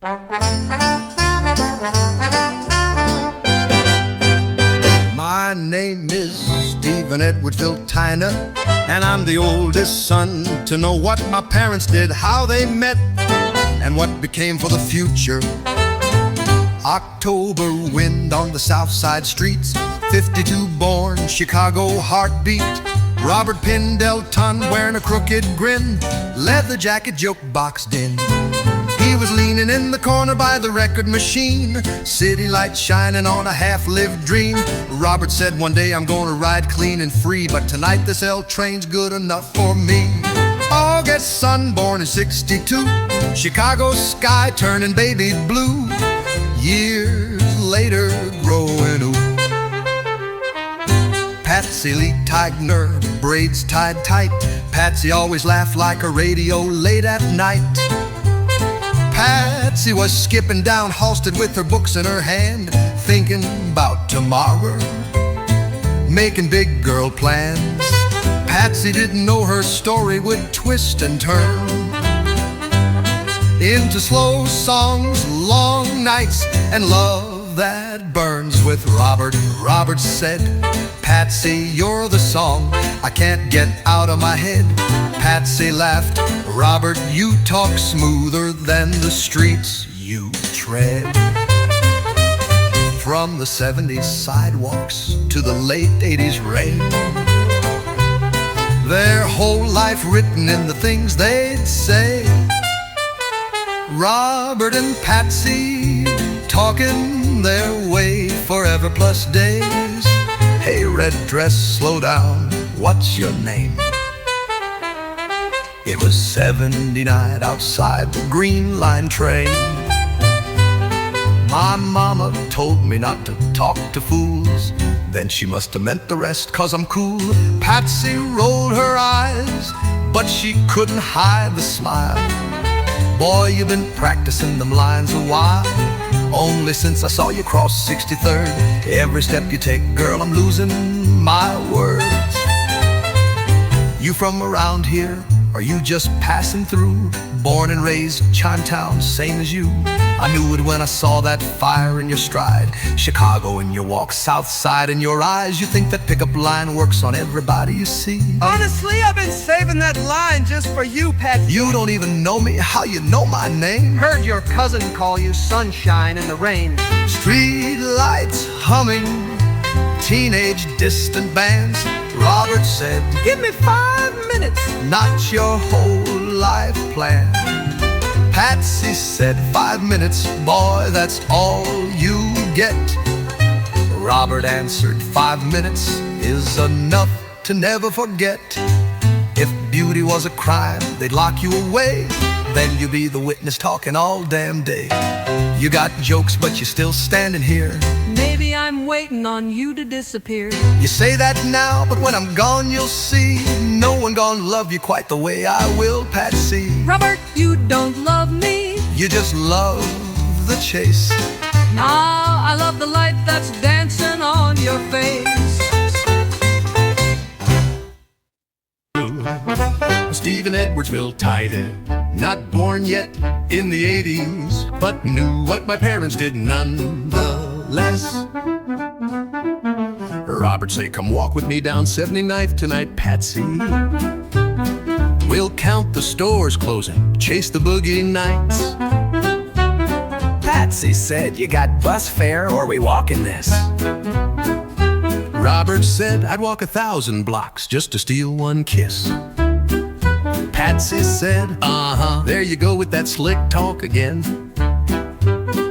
My name is Stephen Edwardsville Tigner, and I'm the oldest son to know what my parents did, how they met, and what became for the future. October wind on the south side streets, 52 born, Chicago heartbeat. Robert Pendleton wearing a crooked grin, leather jacket, jukebox din. He was leaning in the corner by the record machine, city lights shining on a half-lived dream. Robert said, one day I'm gonna ride clean and free, but tonight this L train's good enough for me. August sun, born in 62, Chicago sky turning baby blue. Years later, growing old. Patsy Lee Tigner, braids tied tight. Patsy always laughed like a radio late at night. Patsy was skipping down Halsted with her books in her hand, thinking about tomorrow, making big girl plans. Patsy didn't know her story would twist and turn into slow songs, long nights, and love that burns with Robert. Robert said, Patsy, you're the song I can't get out of my head. Patsy laughed, Robert, you talk smoother than the streets you tread. From the 70s sidewalks to the late 80s rain, their whole life written in the things they'd say. Robert and Patsy talking their way forever plus days. Hey, red dress, slow down, what's your name? It was 79 outside the Green Line train. My mama told me not to talk to fools, then she must have meant the rest, 'cause I'm cool. Patsy rolled her eyes, but she couldn't hide the smile. Boy, you've been practicing them lines a while, only since I saw you cross 63rd. Every step you take, girl, I'm losing my words. You from around here? Are you just passing through? Born and raised Chinatown, same as you. I knew it when I saw that fire in your stride, Chicago in your walk, South Side in your eyes. You think that pickup line works on everybody you see? Honestly, I've been saving that line just for you, Patsy. You don't even know me. How you know my name? Heard your cousin call you sunshine in the rain. Street lights humming, teenage distant bands. Robert said, give me 5 minutes. Not your whole life plan. Patsy said, 5 minutes, boy, that's all you get. Robert answered, 5 minutes is enough to never forget. If beauty was a crime, they'd lock you away, then you'd be the witness talking all damn day. You got jokes, but you're still standing here. Maybe I'm waiting on you to disappear. You say that now, but when I'm gone you'll see, no one gonna love you quite the way I will, Patsy. Robert, you don't love me. You just love the chase. Nah, I love the light that's dancing on your face. Stephen Edwardsville Tigner, not born yet in the 80s, but knew what my parents did nonetheless. Robert say, come walk with me down 79th tonight, Patsy. We'll count the stores closing, chase the boogie nights. Patsy said, you got bus fare or we walking this? Robert said, I'd walk 1,000 blocks just to steal one kiss. Patsy said, there you go with that slick talk again.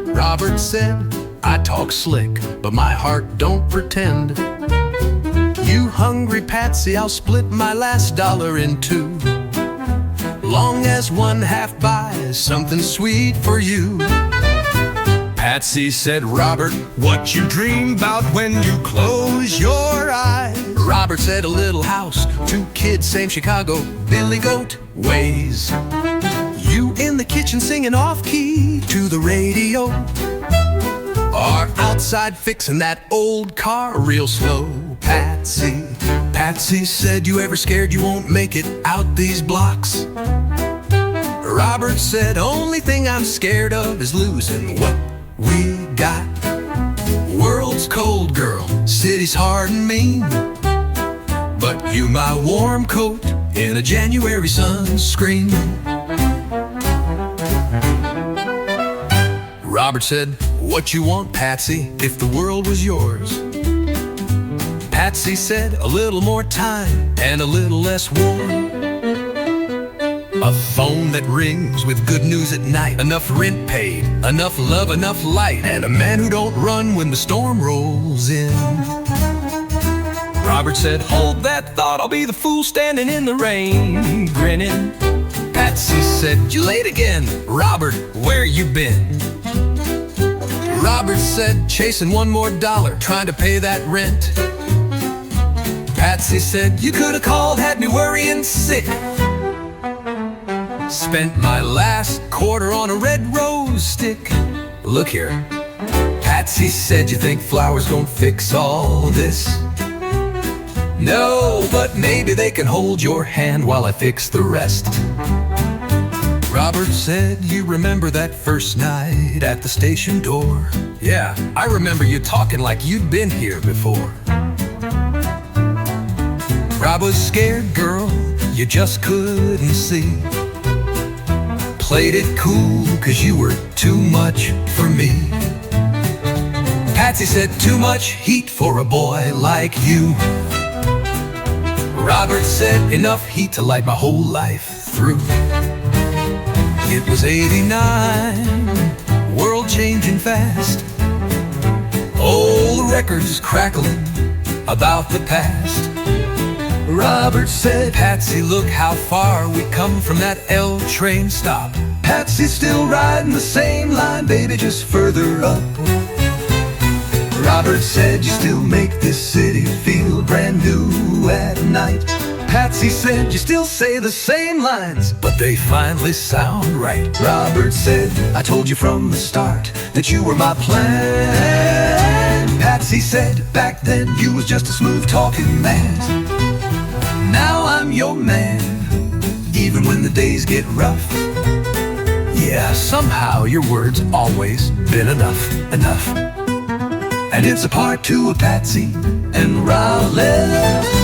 Robert said, I talk slick, but my heart don't pretend. You hungry, Patsy, I'll split my last dollar in two. Long as one half buys something sweet for you. Patsy said, Robert, what you dream about when you close your eyes? Robert said, a little house, 2 kids, same Chicago, Billy Goat ways. You in the kitchen singing off-key to the radio, or outside fixing that old car real slow. Patsy said, you ever scared you won't make it out these blocks? Robert said, only thing I'm scared of is losing what we got. World's cold, girl, city's hard and mean, but you my warm coat in a January sunscreen. Robert said, what you want, Patsy, if the world was yours? Patsy said, a little more time and a little less war. A phone that rings with good news at night, enough rent paid, enough love, enough light, and a man who don't run when the storm rolls in. Robert said, hold that thought, I'll be the fool standing in the rain, grinning. Patsy said, you late again, Robert, where you been? Robert said, chasing one more dollar, trying to pay that rent. Patsy said, you could have called, had me worrying sick. Spent my last quarter on a red rose stick. Look here, Patsy said, you think flowers don't fix all this? No, but maybe they can hold your hand while I fix the rest. Robert said, you remember that first night at the station door? Yeah, I remember you talking like you'd been here before. Rob was scared, girl, you just couldn't see. Played it cool, cause you were too much for me. Patsy said, too much heat for a boy like you. Robert said, enough heat to light my whole life through. It was '89, world changing fast. Old records crackling about the past. Robert said, Patsy, look how far we come from that L train stop. Patsy's still riding the same line, baby, just further up. Robert said, you still make this city feel brand new at night. Patsy said, you still say the same lines, but they finally sound right. Robert said, I told you from the start that you were my plan. Patsy said, back then you was just a smooth talking man. Now I'm your man, even when the days get rough. Yeah, somehow your words always been enough, enough. And it's a part two of Patsy and Rowlett.